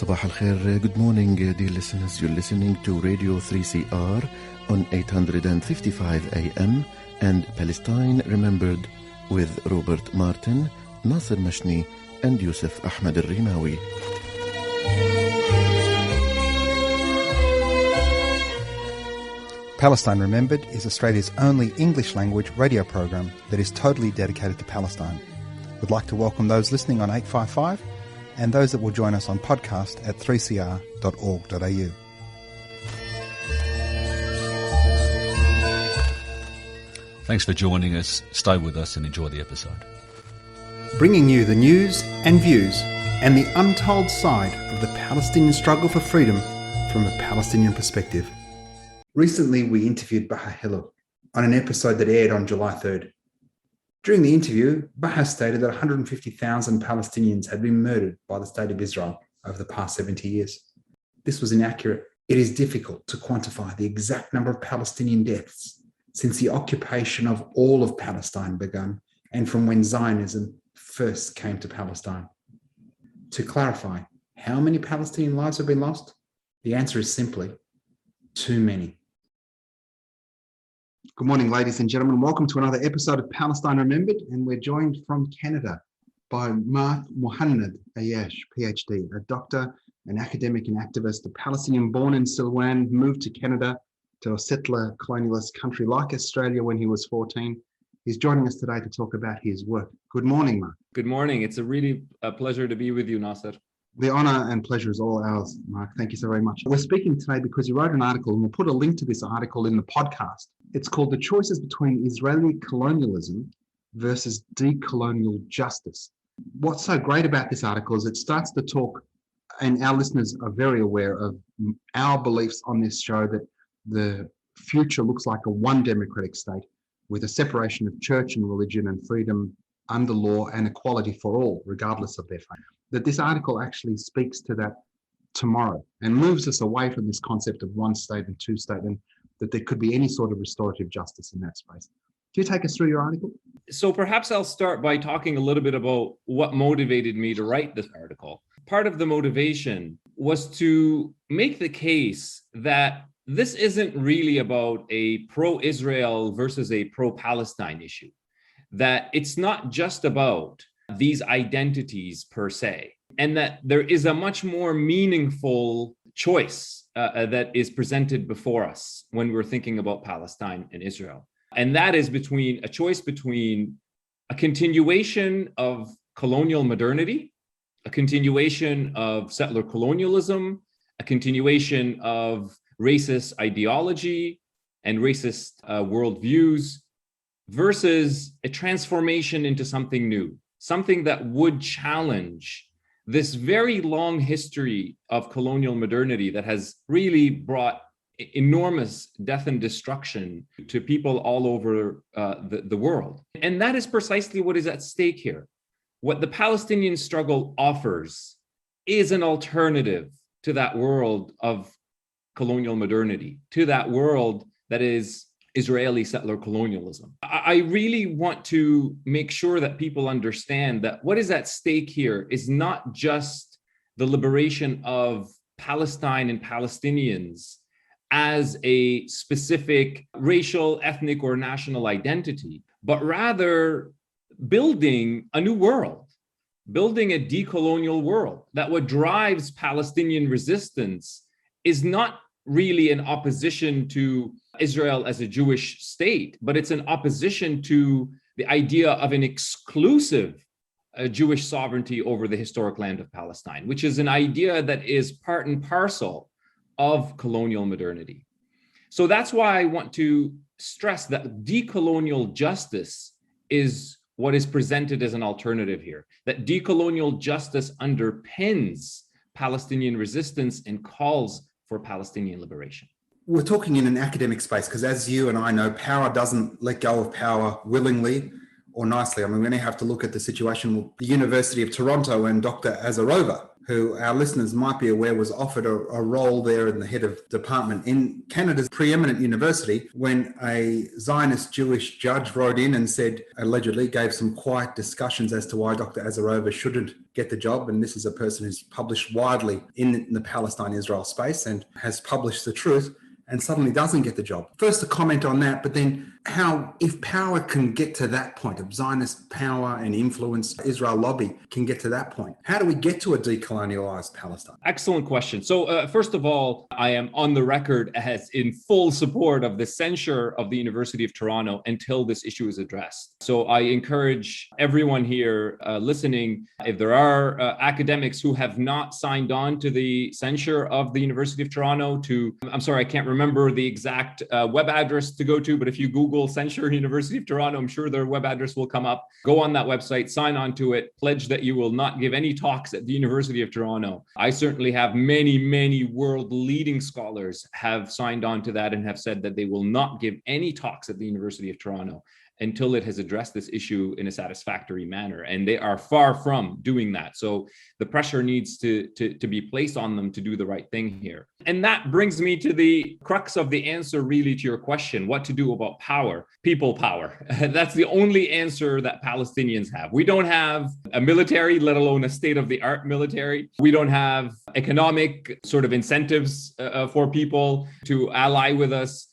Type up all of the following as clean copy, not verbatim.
Sabah al-Khair, good morning dear listeners. You're listening to Radio 3CR on 855 AM and Palestine Remembered with Robert Martin, Nasser Mashni and Yusuf Ahmed al-Rimawi. Palestine Remembered is Australia's only English language radio program that is totally dedicated to Palestine. We'd like to welcome those listening on 855 and those that will join us on podcast at 3cr.org.au. Thanks for joining us. Stay with us and enjoy the episode. Bringing you the news and views and the untold side of the Palestinian struggle for freedom from a Palestinian perspective. Recently, we interviewed Baha Hillel on an episode that aired on July 3rd. During the interview, Baha stated that 150,000 Palestinians had been murdered by the State of Israel over the past 70 years. This was inaccurate. It is difficult to quantify the exact number of Palestinian deaths since the occupation of all of Palestine began and from when Zionism first came to Palestine. To clarify, how many Palestinian lives have been lost? The answer is simply too many. Good morning, ladies and gentlemen. Welcome to another episode of Palestine Remembered, and we're joined from Canada by Muhannad Ayyash, PhD, a doctor, an academic and activist, a Palestinian born in Silwan, moved to Canada, to a settler colonialist country like Australia when he was 14. He's joining us today to talk about his work. Good morning, Mark. Good morning. It's a pleasure to be with you, Nasser. The honour and pleasure is all ours, Mark. Thank you so very much. We're speaking today because you wrote an article, and we'll put a link to this article in the podcast. It's called The Choices Between Israeli Colonialism versus Decolonial Justice. What's so great about this article is it starts to talk, and our listeners are very aware of our beliefs on this show, that the future looks like a one democratic state with a separation of church and religion and freedom under law and equality for all, regardless of their faith. That this article actually speaks to that tomorrow and moves us away from this concept of one state and two state, and that there could be any sort of restorative justice in that space. Can you take us through your article? So perhaps I'll start by talking a little bit about what motivated me to write this article. Part of the motivation was to make the case that this isn't really about a pro-Israel versus a pro-Palestine issue, that it's not just about these identities per se, and that there is a much more meaningful choice that is presented before us when we're thinking about Palestine and Israel. And that is a choice between a continuation of colonial modernity, a continuation of settler colonialism, a continuation of racist ideology and racist worldviews, versus a transformation into something new, something that would challenge this very long history of colonial modernity that has really brought enormous death and destruction to people all over the world. And that is precisely what is at stake here. What the Palestinian struggle offers is an alternative to that world of colonial modernity, to that world that is Israeli settler colonialism. I really want to make sure that people understand that what is at stake here is not just the liberation of Palestine and Palestinians as a specific racial, ethnic, or national identity, but rather building a new world, building a decolonial world, that what drives Palestinian resistance is not really in opposition to Israel as a Jewish state, but it's an opposition to the idea of an exclusive Jewish sovereignty over the historic land of Palestine, which is an idea that is part and parcel of colonial modernity. So that's why I want to stress that decolonial justice is what is presented as an alternative here, that decolonial justice underpins Palestinian resistance and calls for Palestinian liberation. We're talking in an academic space because, as you and I know, power doesn't let go of power willingly or nicely. I mean, we only have to look at the situation with the University of Toronto and Dr. Azarova. who our listeners might be aware was offered a role there in the head of department in Canada's preeminent university when a Zionist Jewish judge wrote in and said, allegedly gave some quiet discussions as to why Dr. Azarova shouldn't get the job. And this is a person who's published widely in the Palestine-Israel space and has published the truth, and suddenly doesn't get the job. First, a comment on that, but then how, if power can get to that point, of Zionist power and influence, Israel lobby can get to that point, how do we get to a decolonialized Palestine? Excellent question. So first of all, I am on the record as in full support of the censure of the University of Toronto until this issue is addressed. So I encourage everyone here listening, if there are academics who have not signed on to the censure of the University of Toronto, I'm sorry, I can't remember the exact web address to go to, but if you Google censure University of Toronto, I'm sure their web address will come up. Go on that website, sign on to it, pledge that you will not give any talks at the University of Toronto. I certainly have many world leading scholars have signed on to that and have said that they will not give any talks at the University of Toronto until it has addressed this issue in a satisfactory manner. And they are far from doing that. So the pressure needs to be placed on them to do the right thing here. And that brings me to the crux of the answer really to your question, what to do about power, people power. That's the only answer that Palestinians have. We don't have a military, let alone a state-of-the-art military. We don't have economic sort of incentives for people to ally with us.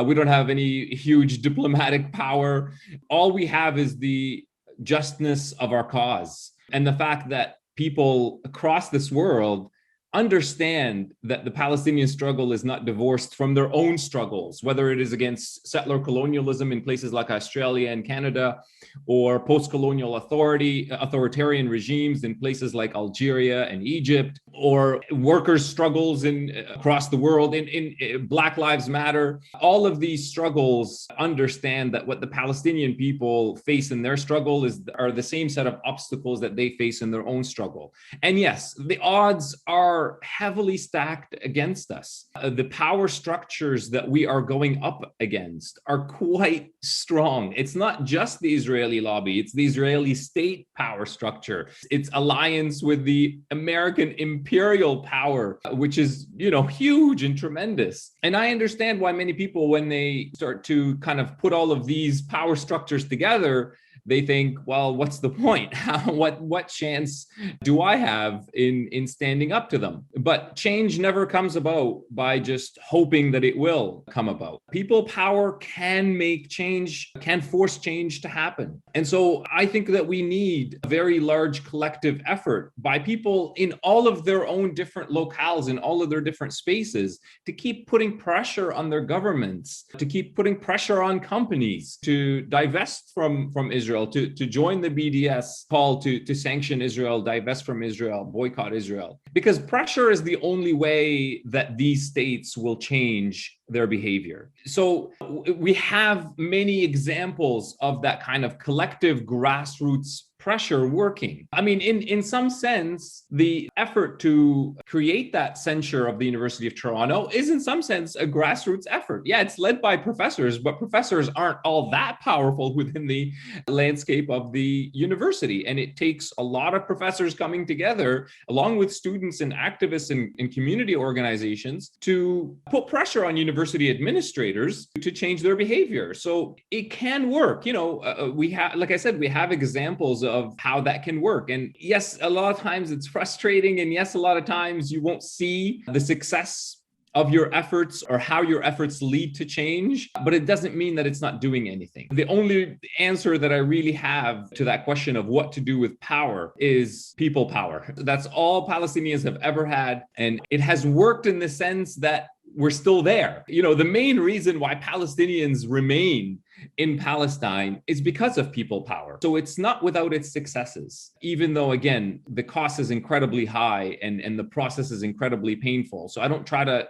We don't have any huge diplomatic power. All we have is the justness of our cause and the fact that people across this world understand that the Palestinian struggle is not divorced from their own struggles, whether it is against settler colonialism in places like Australia and Canada, or post-colonial authoritarian regimes in places like Algeria and Egypt, or workers' struggles across the world in Black Lives Matter. All of these struggles understand that what the Palestinian people face in their struggle are the same set of obstacles that they face in their own struggle. And yes, the odds are heavily stacked against us. The power structures that we are going up against are quite strong. It's not just the Israeli lobby, it's the Israeli state power structure. It's alliance with the American imperial power, which is, huge and tremendous. And I understand why many people, when they start to kind of put all of these power structures together, they think, well, what's the point? What chance do I have in standing up to them? But change never comes about by just hoping that it will come about. People power can make change, can force change to happen. And so I think that we need a very large collective effort by people in all of their own different locales, in all of their different spaces, to keep putting pressure on their governments, to keep putting pressure on companies to divest from Israel, to join the BDS call to sanction Israel, divest from Israel, boycott Israel. Because pressure is the only way that these states will change their behavior. So we have many examples of that kind of collective grassroots pressure working. I mean, in some sense, the effort to create that censure of the University of Toronto is in some sense a grassroots effort. Yeah, it's led by professors, but professors aren't all that powerful within the landscape of the university. And it takes a lot of professors coming together, along with students and activists and community organizations, to put pressure on university administrators to change their behavior. So it can work. We have, like I said, we have examples of how that can work. And yes, a lot of times it's frustrating. And yes, a lot of times you won't see the success of your efforts or how your efforts lead to change, but it doesn't mean that it's not doing anything. The only answer that I really have to that question of what to do with power is people power. That's all Palestinians have ever had. And it has worked in the sense that we're still there. The main reason why Palestinians remain in Palestine is because of people power. So it's not without its successes, even though, again, the cost is incredibly high and the process is incredibly painful. So I don't try to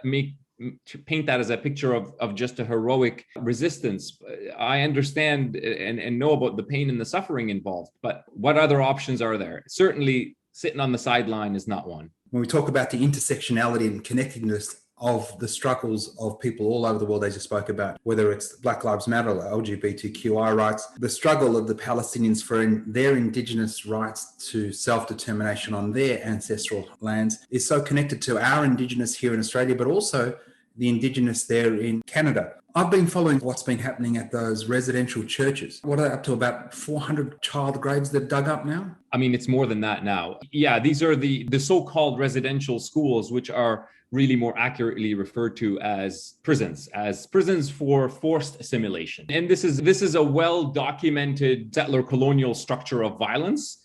paint that as a picture of just a heroic resistance. I understand and know about the pain and the suffering involved, but what other options are there? Certainly sitting on the sideline is not one. When we talk about the intersectionality and connectedness of the struggles of people all over the world, as you spoke about, whether it's Black Lives Matter or LGBTQI rights, the struggle of the Palestinians for their indigenous rights to self-determination on their ancestral lands is so connected to our indigenous here in Australia, but also the indigenous there in Canada. I've been following what's been happening at those residential churches. What are they up to? About 400 child graves they've dug up now? I mean, it's more than that now. Yeah, these are the so-called residential schools, which are really more accurately referred to as prisons for forced assimilation. And this is a well-documented settler colonial structure of violence.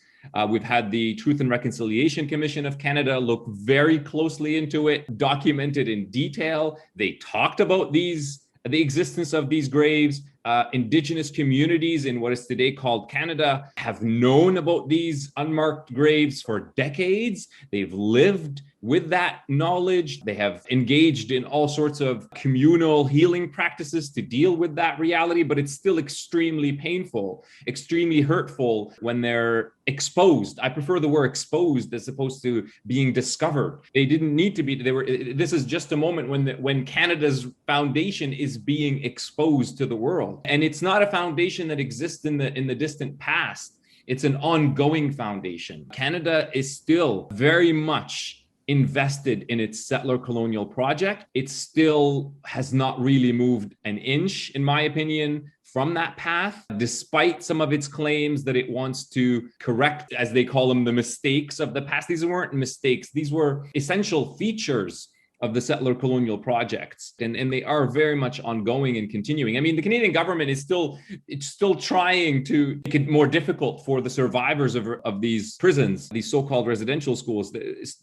We've had the Truth and Reconciliation Commission of Canada look very closely into it, documented in detail. They talked about the existence of these graves. Indigenous communities in what is today called Canada have known about these unmarked graves for decades. They've lived with that knowledge. They have engaged in all sorts of communal healing practices to deal with that reality, but it's still extremely painful, extremely hurtful when they're exposed. I prefer the word exposed as opposed to being discovered. They didn't need to be. This is just a moment when Canada's foundation is being exposed to the world. And it's not a foundation that exists in the distant past. It's an ongoing foundation. Canada is still very much invested in its settler colonial project. It still has not really moved an inch, in my opinion, from that path, despite some of its claims that it wants to correct, as they call them, the mistakes of the past. These weren't mistakes. These were essential features of the settler colonial projects, and they are very much ongoing and continuing. I mean, the Canadian government is still trying to make it more difficult for the survivors of these prisons, these so-called residential schools.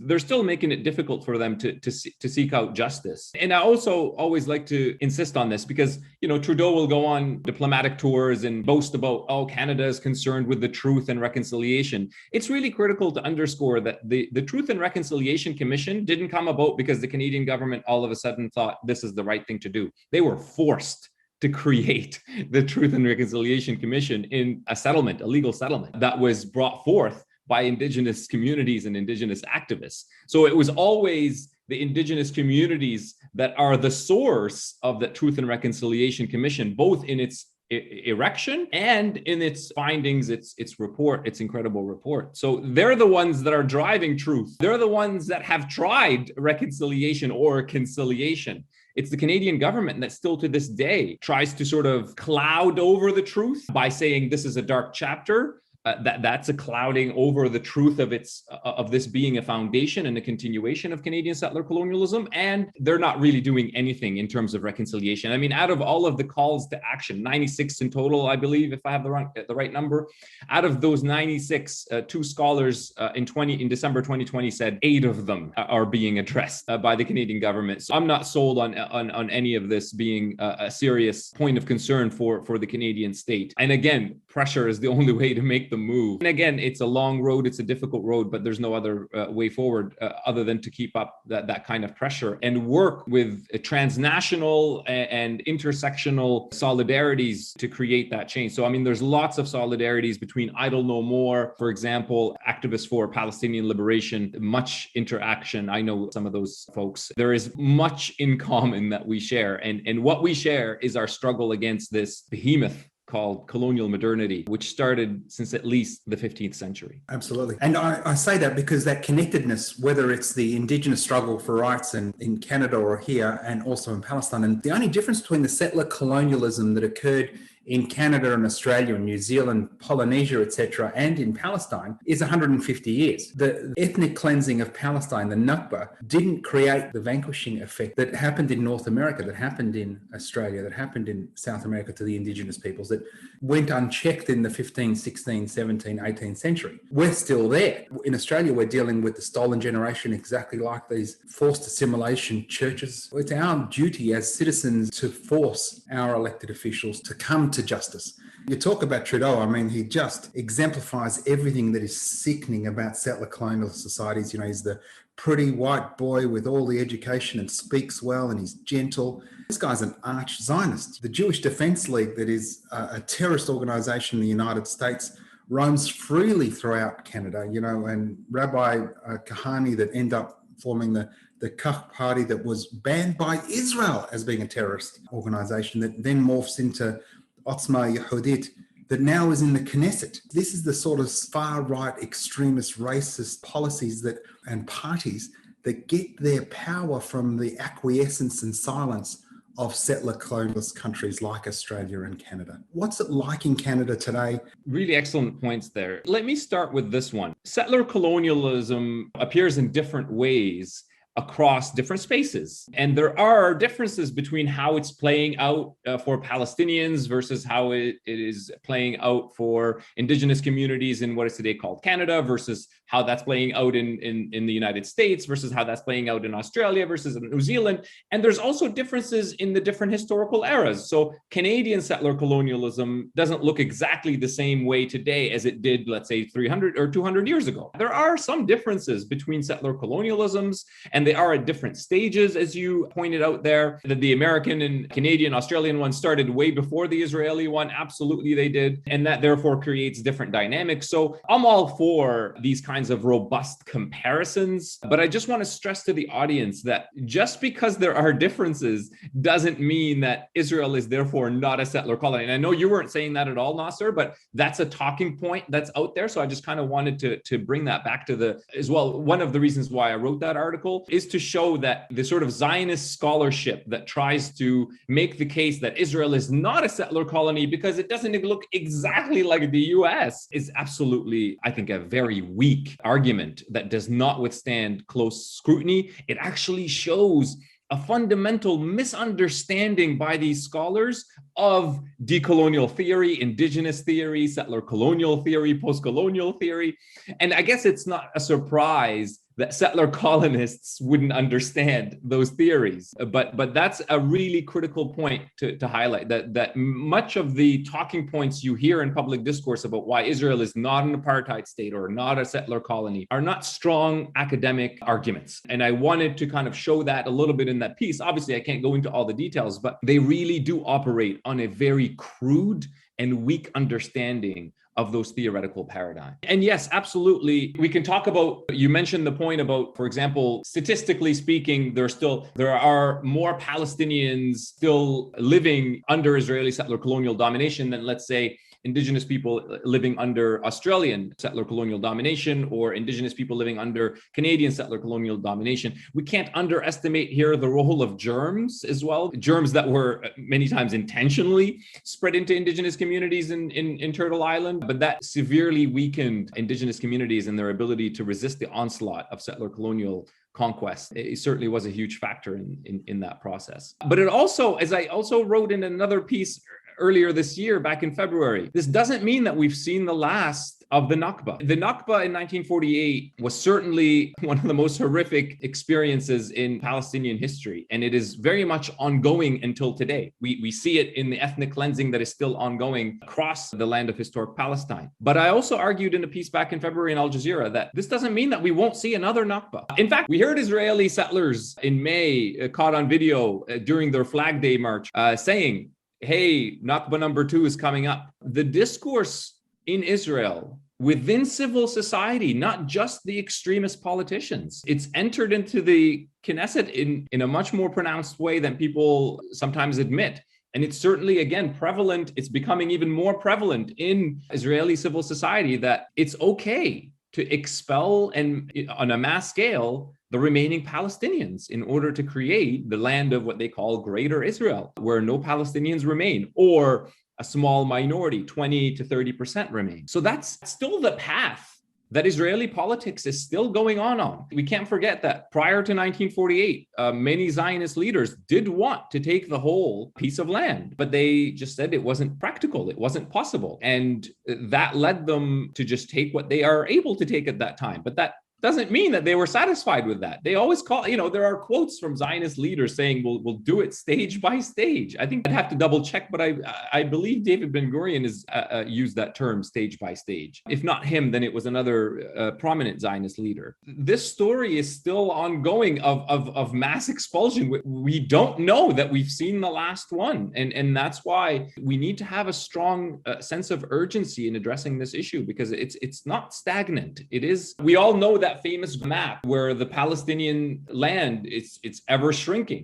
They're still making it difficult for them to seek out justice. And I also always like to insist on this because, Trudeau will go on diplomatic tours and boast about, Canada is concerned with the Truth and Reconciliation. It's really critical to underscore that the Truth and Reconciliation Commission didn't come about because the Canadian government all of a sudden thought this is the right thing to do. They were forced to create the Truth and Reconciliation Commission in a legal settlement that was brought forth by Indigenous communities and Indigenous activists. So it was always the Indigenous communities that are the source of the Truth and Reconciliation Commission, both in its erection and in its findings, its report, its incredible report. So they're the ones that are driving truth. They're the ones that have tried reconciliation or conciliation. It's the Canadian government that still to this day tries to sort of cloud over the truth by saying this is a dark chapter. That's a clouding over the truth of this being a foundation and a continuation of Canadian settler colonialism. And they're not really doing anything in terms of reconciliation. I mean, out of all of the calls to action, 96 in total, I believe, if I have the right number, out of those 96, two scholars in December 2020 said 8 of them are being addressed by the Canadian government. So I'm not sold on any of this being a serious point of concern for the Canadian state. And again, pressure is the only way to make the move. And again, it's a long road, it's a difficult road, but there's no other way forward other than to keep up that kind of pressure and work with transnational and intersectional solidarities to create that change. So, I mean, there's lots of solidarities between Idle No More, for example, activists for Palestinian liberation, much interaction. I know some of those folks. There is much in common that we share. And what we share is our struggle against this behemoth called colonial modernity, which started since at least the 15th century. Absolutely. And I say that because that connectedness, whether it's the Indigenous struggle for rights in Canada or here and also in Palestine, and the only difference between the settler colonialism that occurred in Canada and Australia and New Zealand, Polynesia, etc., and in Palestine is 150 years. The ethnic cleansing of Palestine, the Nakba, didn't create the vanquishing effect that happened in North America, that happened in Australia, that happened in South America to the Indigenous peoples, that went unchecked in the 15th, 16th, 17th, 18th century. We're still there. In Australia, we're dealing with the stolen generation exactly like these forced assimilation churches. It's our duty as citizens to force our elected officials to come to justice. You talk about Trudeau, I mean, he just exemplifies everything that is sickening about settler colonial societies. He's the pretty white boy with all the education and speaks well and he's gentle. This guy's an arch Zionist. The Jewish Defense League, that is a terrorist organization in the United States, roams freely throughout Canada, and Rabbi Kahane that end up forming the the Kach party that was banned by Israel as being a terrorist organization that then morphs into Otzma Yehudit, that now is in the Knesset. This is the sort of far-right extremist racist policies and parties that get their power from the acquiescence and silence of settler colonialist countries like Australia and Canada. What's it like in Canada today? Really excellent points there. Let me start with this one. Settler colonialism appears in different ways across different spaces. And there are differences between how it's playing out for Palestinians versus how it is playing out for indigenous communities in what is today called Canada, versus how that's playing out in the United States, versus how that's playing out in Australia versus in New Zealand. And there's also differences in the different historical eras. So Canadian settler colonialism doesn't look exactly the same way today as it did, let's say, 300 or 200 years ago. There are some differences between settler colonialisms, and they are at different stages, as you pointed out there. That the American and Canadian, Australian one started way before the Israeli one. Absolutely, they did. And that therefore creates different dynamics. So I'm all for these kinds of robust comparisons. But I just want to stress to the audience that just because there are differences doesn't mean that Israel is therefore not a settler colony. And I know you weren't saying that at all, Nasser, but that's a talking point that's out there. So I just kind of wanted to bring that back to as well. One of the reasons why I wrote that article is to show that the sort of Zionist scholarship that tries to make the case that Israel is not a settler colony because it doesn't look exactly like the US is absolutely, I think, a very weak argument that does not withstand close scrutiny. It actually shows a fundamental misunderstanding by these scholars of decolonial theory, indigenous theory, settler colonial theory, post-colonial theory. And I guess it's not a surprise that settler colonists wouldn't understand those theories. But that's a really critical point to highlight, that much of the talking points you hear in public discourse about why Israel is not an apartheid state or not a settler colony are not strong academic arguments. And I wanted to kind of show that a little bit in that piece. Obviously, I can't go into all the details, but they really do operate on a very crude and weak understanding of those theoretical paradigms. And yes, absolutely, we can talk about, you mentioned the point about, for example, statistically speaking, there are more Palestinians still living under Israeli settler colonial domination than, let's say, indigenous people living under Australian settler colonial domination or indigenous people living under Canadian settler colonial domination. We can't underestimate here the role of germs as well, germs that were many times intentionally spread into indigenous communities in Turtle Island, but that severely weakened indigenous communities and their ability to resist the onslaught of settler colonial conquest. It certainly was a huge factor in that process. But it also, as I also wrote in another piece earlier this year, back in February, this doesn't mean that we've seen the last of the Nakba. The Nakba in 1948 was certainly one of the most horrific experiences in Palestinian history, and it is very much ongoing until today. We see it in the ethnic cleansing that is still ongoing across the land of historic Palestine. But I also argued in a piece back in February in Al Jazeera that this doesn't mean that we won't see another Nakba. In fact, we heard Israeli settlers in May caught on video during their Flag Day march saying, hey, Nakba number 2 is coming up. The discourse in Israel within civil society, not just the extremist politicians, it's entered into the Knesset in a much more pronounced way than people sometimes admit. And it's certainly, again, prevalent. It's becoming even more prevalent in Israeli civil society that it's okay to expel and on a mass scale the remaining Palestinians in order to create the land of what they call Greater Israel, where no Palestinians remain, or a small minority, 20 to 30% remain. So that's still the path that Israeli politics is still going on. We can't forget that prior to 1948, many Zionist leaders did want to take the whole piece of land, but they just said it wasn't practical, it wasn't possible. And that led them to just take what they are able to take at that time. But that doesn't mean that they were satisfied with that. They always call, there are quotes from Zionist leaders saying, we'll do it stage by stage. I think I'd have to double check, but I believe David Ben-Gurion has used that term stage by stage. If not him, then it was another prominent Zionist leader. This story is still ongoing of mass expulsion. We don't know that we've seen the last one. And that's why we need to have a strong sense of urgency in addressing this issue, because it's not stagnant. It is, we all know that that famous map where the Palestinian land it's ever shrinking?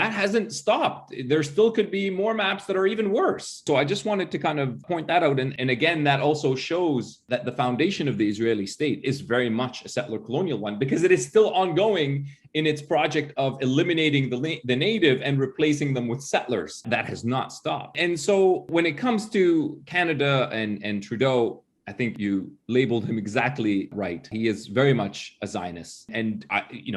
That hasn't stopped. There still could be more maps that are even worse. So I just wanted to kind of point that out. And again, that also shows that the foundation of the Israeli state is very much a settler colonial one, because it is still ongoing in its project of eliminating the native and replacing them with settlers. That has not stopped. And so when it comes to Canada and Trudeau, I think you labeled him exactly right. He is very much a Zionist, and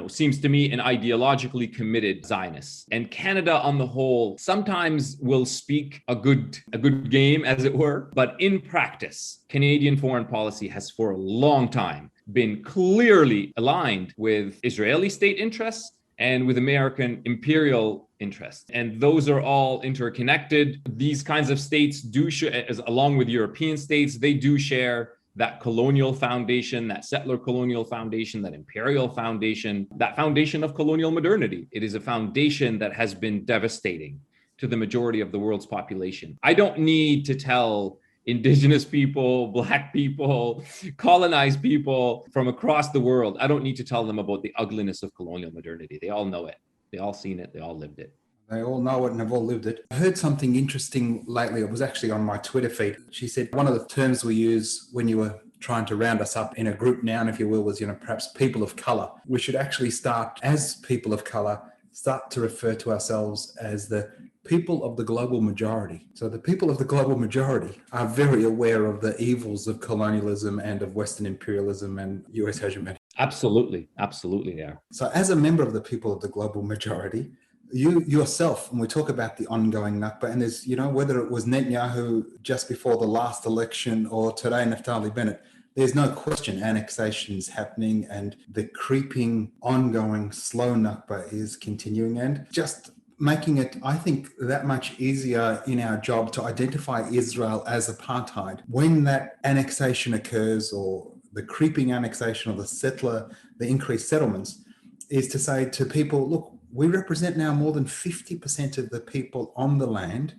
seems to me an ideologically committed Zionist. And Canada, on the whole, sometimes will speak a good game, as it were, but in practice, Canadian foreign policy has for a long time been clearly aligned with Israeli state interests and with American imperial interests. And those are all interconnected. These kinds of states do share, along with European states, they do share that colonial foundation, that settler colonial foundation, that imperial foundation, that foundation of colonial modernity. It is a foundation that has been devastating to the majority of the world's population. I don't need to tell Indigenous people, Black people, colonized people from across the world, I don't need to tell them about the ugliness of colonial modernity. They all know it. They all seen it. They all lived it. They all know it and have all lived it. I heard something interesting lately. It was actually on my Twitter feed. She said one of the terms we use when you were trying to round us up in a group noun, if you will, was, perhaps people of color. We should actually start, as people of color, start to refer to ourselves as the people of the global majority. So the people of the global majority are very aware of the evils of colonialism and of Western imperialism and US hegemony. Absolutely. Absolutely, yeah. So as a member of the people of the global majority, you yourself, when we talk about the ongoing Nakba, and there's, whether it was Netanyahu just before the last election or today Naftali Bennett, there's no question annexation's happening and the creeping, ongoing, slow Nakba is continuing, and just making it, I think, that much easier in our job to identify Israel as apartheid. When that annexation occurs, or the creeping annexation of the increased settlements, is to say to people, look, we represent now more than 50% of the people on the land,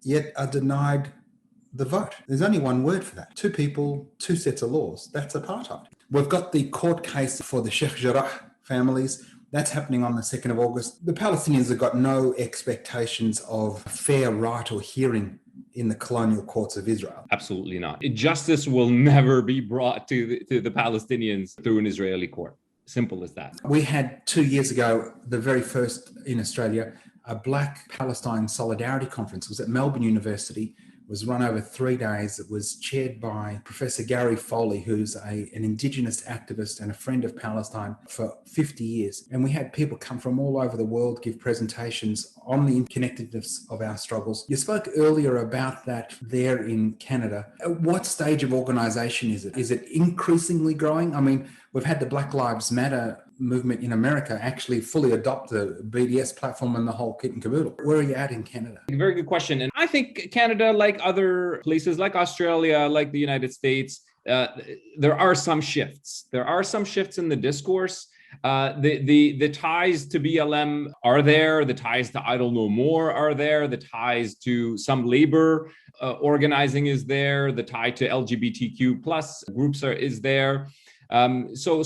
yet are denied the vote. There's only one word for that. 2 people, 2 sets of laws. That's apartheid. We've got the court case for the Sheikh Jarrah families. That's happening on the 2nd of August. The Palestinians have got no expectations of fair right or hearing in the colonial courts of Israel. Absolutely not. Justice will never be brought to the Palestinians through an Israeli court. Simple as that. We had 2 years ago, the very first in Australia, a Black Palestine Solidarity Conference. It was at Melbourne University. Was run over 3 days. It was chaired by Professor Gary Foley, who's an Indigenous activist and a friend of Palestine for 50 years. And we had people come from all over the world give presentations on the interconnectedness of our struggles. You spoke earlier about that there in Canada. At what stage of organisation is it? Is it increasingly growing? I mean, we've had the Black Lives Matter movement in America actually fully adopt the BDS platform and the whole kit and caboodle. Where are you at in Canada? Very good question. And I think Canada, like other places, like Australia, like the United States, there are some shifts. There are some shifts in the discourse. The ties to BLM are there. The ties to Idle No More are there. The ties to some labor organizing is there. The tie to LGBTQ plus groups is there. So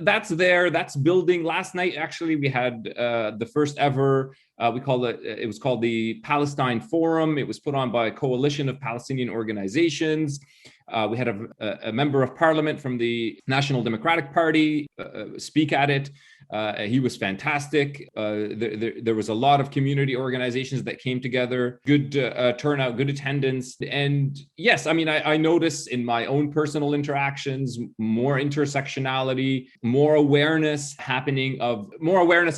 that's there. That's building. Last night, actually, we had the first ever. It was called the Palestine Forum. It was put on by a coalition of Palestinian organizations. We had a member of parliament from the National Democratic Party speak at it. He was fantastic. There was a lot of community organizations that came together, good turnout, good attendance. And yes, I mean, I notice in my own personal interactions, more intersectionality, more awareness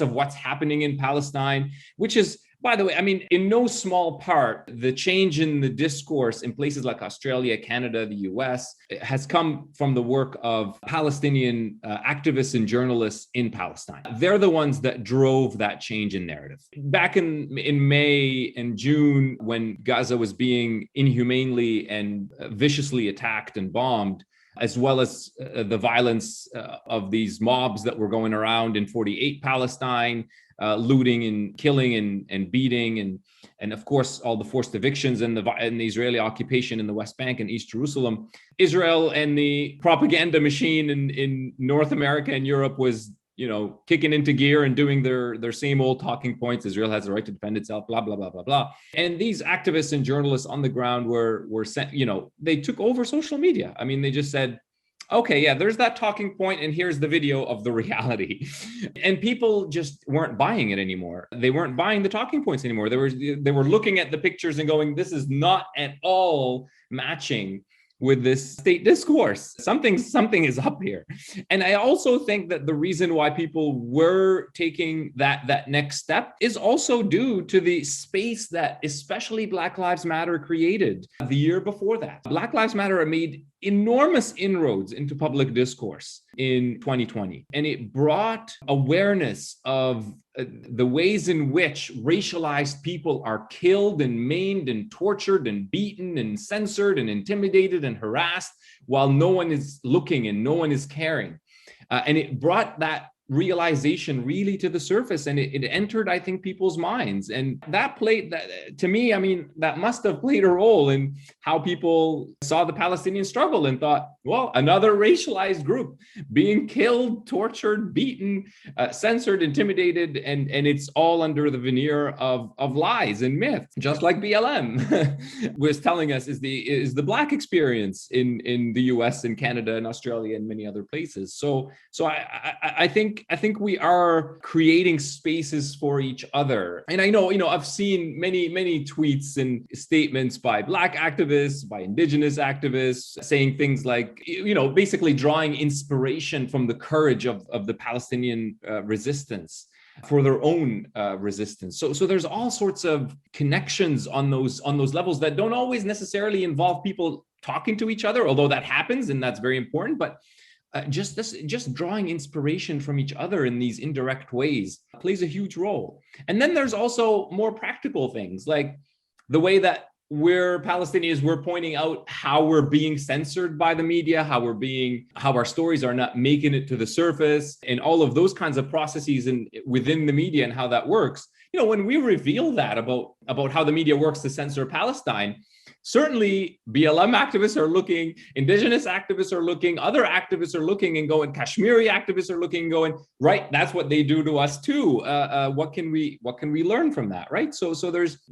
of what's happening in Palestine, which is, by the way, I mean, in no small part, the change in the discourse in places like Australia, Canada, the US has come from the work of Palestinian activists and journalists in Palestine. They're the ones that drove that change in narrative. Back in May and June, when Gaza was being inhumanely and viciously attacked and bombed, as well as the violence of these mobs that were going around in 48 Palestine, looting and killing and beating, and of course all the forced evictions and the Israeli occupation in the West Bank and East Jerusalem. Israel and the propaganda machine in North America and Europe was, kicking into gear and doing their same old talking points. Israel has the right to defend itself, blah, blah, blah, blah, blah. And these activists and journalists on the ground were sent, they took over social media. I mean, they just said, okay, yeah, there's that talking point, and here's the video of the reality. And people just weren't buying it anymore. They weren't buying the talking points anymore. They were looking at the pictures and going, this is not at all matching with this state discourse. Something is up here. And I also think that the reason why people were taking that next step is also due to the space that especially Black Lives Matter created the year before that. Black Lives Matter made enormous inroads into public discourse in 2020, and it brought awareness of the ways in which racialized people are killed and maimed and tortured and beaten and censored and intimidated and harassed while no one is looking and no one is caring. And it brought that realization really to the surface, and it entered, I think, people's minds. And that to me, I mean, that must have played a role in how people saw the Palestinian struggle and thought, well, another racialized group being killed, tortured, beaten, censored, intimidated, and it's all under the veneer of lies and myth, just like BLM was telling us is the Black experience in the US and Canada and Australia and many other places. So I think we are creating spaces for each other. And I know, I've seen many tweets and statements by Black activists, by Indigenous activists, saying things like, basically drawing inspiration from the courage of the Palestinian resistance for their own resistance. So there's all sorts of connections on those levels that don't always necessarily involve people talking to each other, although that happens and that's very important. But just drawing inspiration from each other in these indirect ways plays a huge role. And then there's also more practical things, like the way that we're Palestinians, we're pointing out how we're being censored by the media, how our stories are not making it to the surface, and all of those kinds of processes within the media and how that works. When we reveal that about how the media works to censor Palestine, certainly BLM activists are looking, Indigenous activists are looking, other activists are looking and going, Kashmiri activists are looking and going, right, that's what they do to us too. What can we learn from that, right? So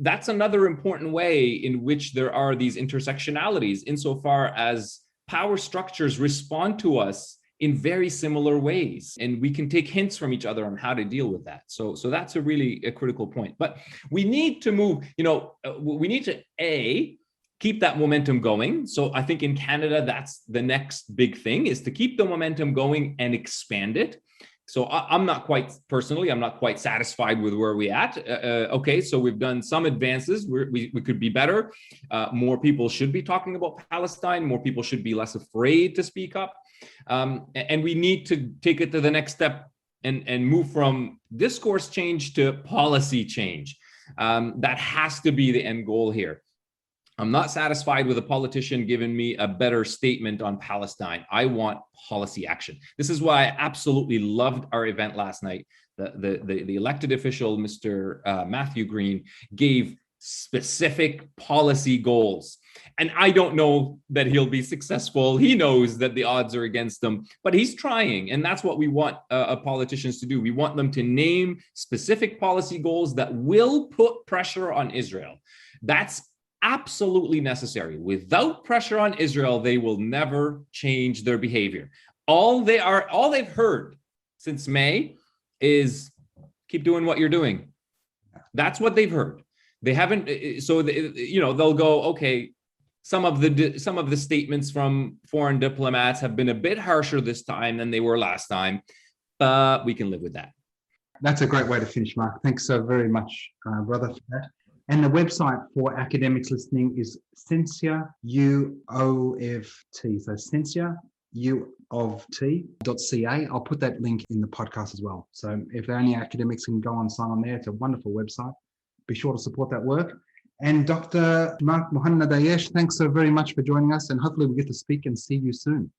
that's another important way in which there are these intersectionalities insofar as power structures respond to us in very similar ways, and we can take hints from each other on how to deal with that. So that's a critical point. But we need to move, we need to keep that momentum going. So I think in Canada, that's the next big thing, is to keep the momentum going and expand it. So I'm not quite satisfied with where we're at. Okay, so we've done some advances. We could be better. More people should be talking about Palestine. More people should be less afraid to speak up. And we need to take it to the next step and move from discourse change to policy change. That has to be the end goal here. I'm not satisfied with a politician giving me a better statement on Palestine. I want policy action. This is why I absolutely loved our event last night. The elected official, Mr. Matthew Green, gave specific policy goals. And I don't know that he'll be successful. He knows that the odds are against him, but he's trying. And that's what we want politicians to do. We want them to name specific policy goals that will put pressure on Israel. That's absolutely necessary. Without pressure on Israel, they will never change their behavior. All they've heard since May is keep doing what you're doing. That's what they've heard. They haven't. So they'll go, okay. Some of the statements from foreign diplomats have been a bit harsher this time than they were last time, but we can live with that. That's a great way to finish, Mark. Thanks so very much, brother, for that. And the website for academics listening is Censure UOFT. So Censure UOFT.ca. I'll put that link in the podcast as well. So if any academics can go and sign on there, it's a wonderful website. Be sure to support that work. And Dr. Muhannad Ayyash, thanks so very much for joining us. And hopefully we get to speak and see you soon.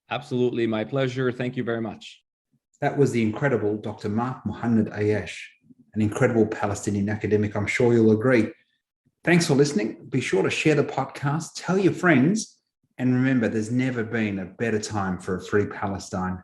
Absolutely, my pleasure. Thank you very much. That was the incredible Dr. Muhannad Ayyash, an incredible Palestinian academic. I'm sure you'll agree. Thanks for listening. Be sure to share the podcast, tell your friends, and remember, there's never been a better time for a free Palestine.